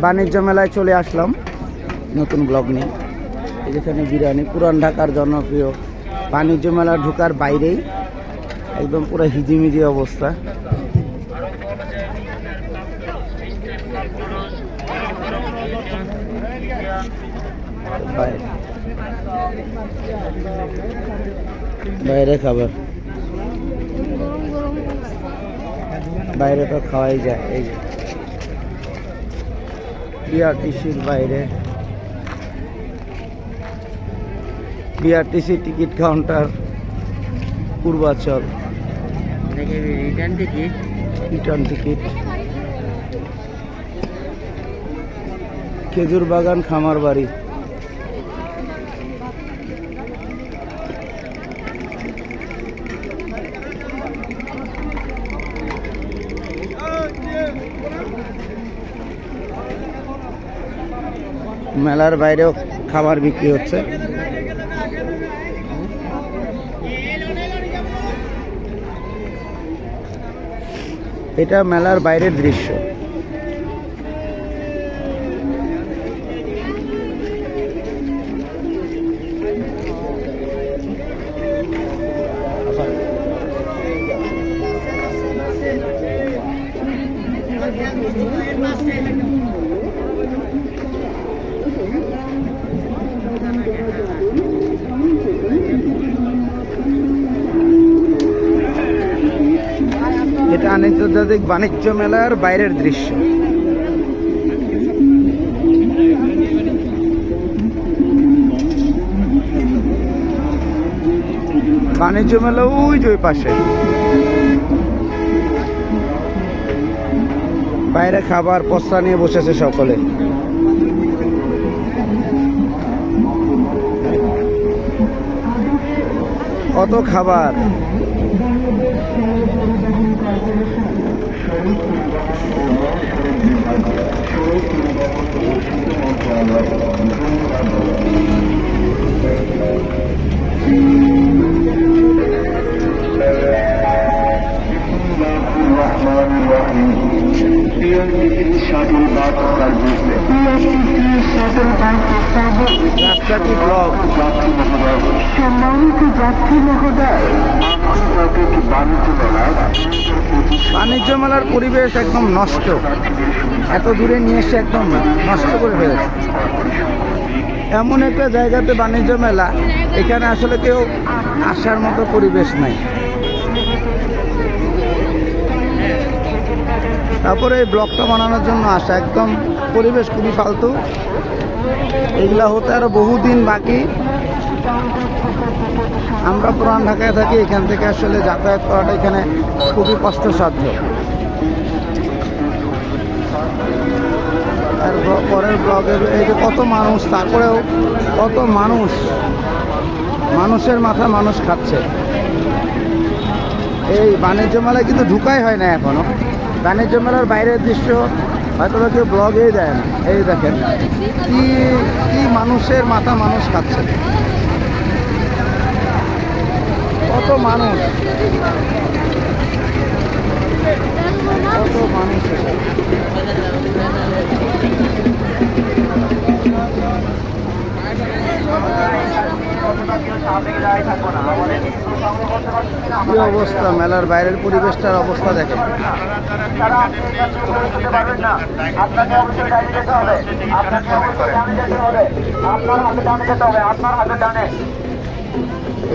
বাণিজ্য মেলায় চলে আসলাম নতুন ব্লগ নিয়ে। যেখানে বিরিয়ানি পুরান ঢাকার জনপ্রিয় বাণিজ্য মেলা ঢোকার বাইরেই একদম পুরো হিজিমিজি অবস্থা। বাইরে খাবার, বাইরে তো খাওয়াই যায়। এই বিআরটিসির বাইরে, BRTC ticket counter Purbachal, return ticket, খেজুর বাগান, খামার বাড়ি। মেলার বাইরেও খাবার বিক্রি হচ্ছে। এটা মেলার বাইরের দৃশ্য। এটা আন্তর্জাতিক বাণিজ্য মেলার বাইরের দৃশ্য। বাণিজ্য মেলা ওই যে পাশে, বাইরে খাবার পস্তা নিয়ে বসেছে সকলে। কত খাবার, বাণিজ্য মেলার পরিবেশ একদম নষ্ট। এত দূরে নিয়ে এসে একদম নষ্ট করে ফেলেছে। এমন একটা জায়গাতে বাণিজ্য মেলা, এখানে আসলে কেউ আসার মতো পরিবেশ নাই। তারপরে এই ব্লগটা বানানোর জন্য আসা, একদম পরিবেশ খুবই ফালতু। এগুলা হতে আরো বহুদিন বাকি। আমরা পুরান ঢাকায় থাকি, এখান থেকে আসলে যাতায়াত করাটা এখানে খুবই কষ্টসাধ্য। আর পরের ব্লগে এই যে কত মানুষ, তারপরেও কত মানুষ, মানুষের মাথা মানুষ খাচ্ছে। এই বাণিজ্য মেলায় কিন্তু ঢুকাই হয় না এখনো। বাণিজ্য মেলার বাইরের দৃশ্য হয়তো কেউ ব্লগেই দেয় না। এই দেখেন কি কি মানুষের মাথা মানুষ খাচ্ছে, কত মানুষ, কত মানুষ। কি অবস্থা, মেলার বাইরের পরিবেশটার অবস্থা দেখেন।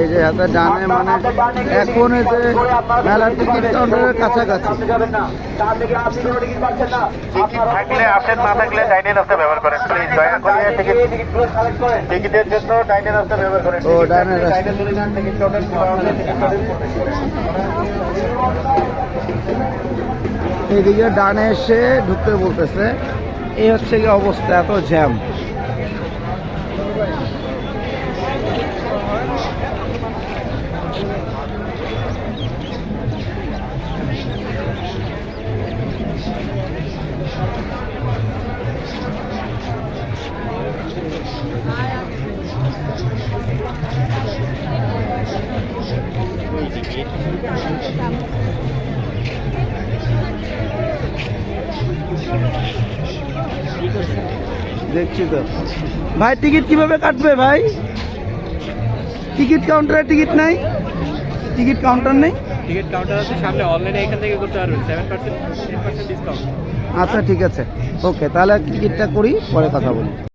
এই যে হাতে ডানে, মানে এখন এই যে মেলার টিকিট কাউন্টারের কাছাকাছি। আসেন, না থাকলে ডাইনিং রাস্তা ব্যবহার করেন প্লিজ। দয়া করে টিকিটের জন্য ডাইনিং রাস্তা ব্যবহার করেন। ও ডাইনিং রাস্তা। এদিকে ডানে এসে ঢুকতে বলতেছে। এই হচ্ছে কি অবস্থা, এত জ্যাম। দেখছি তো ভাই, টিকিট কিভাবে কাটবে ভাই? টিকিট কাউন্টারে টিকিট নাই? টিকিট কাউন্টার নেই? টিকিট কাউন্টার আছে সামনে, অনলাইনে এখান থেকে করতে পারবেন 7% 10% ডিসকাউন্ট। আচ্ছা ঠিক আছে, ওকে, তাহলে টিকিটটা করি, পরে কথা বলি।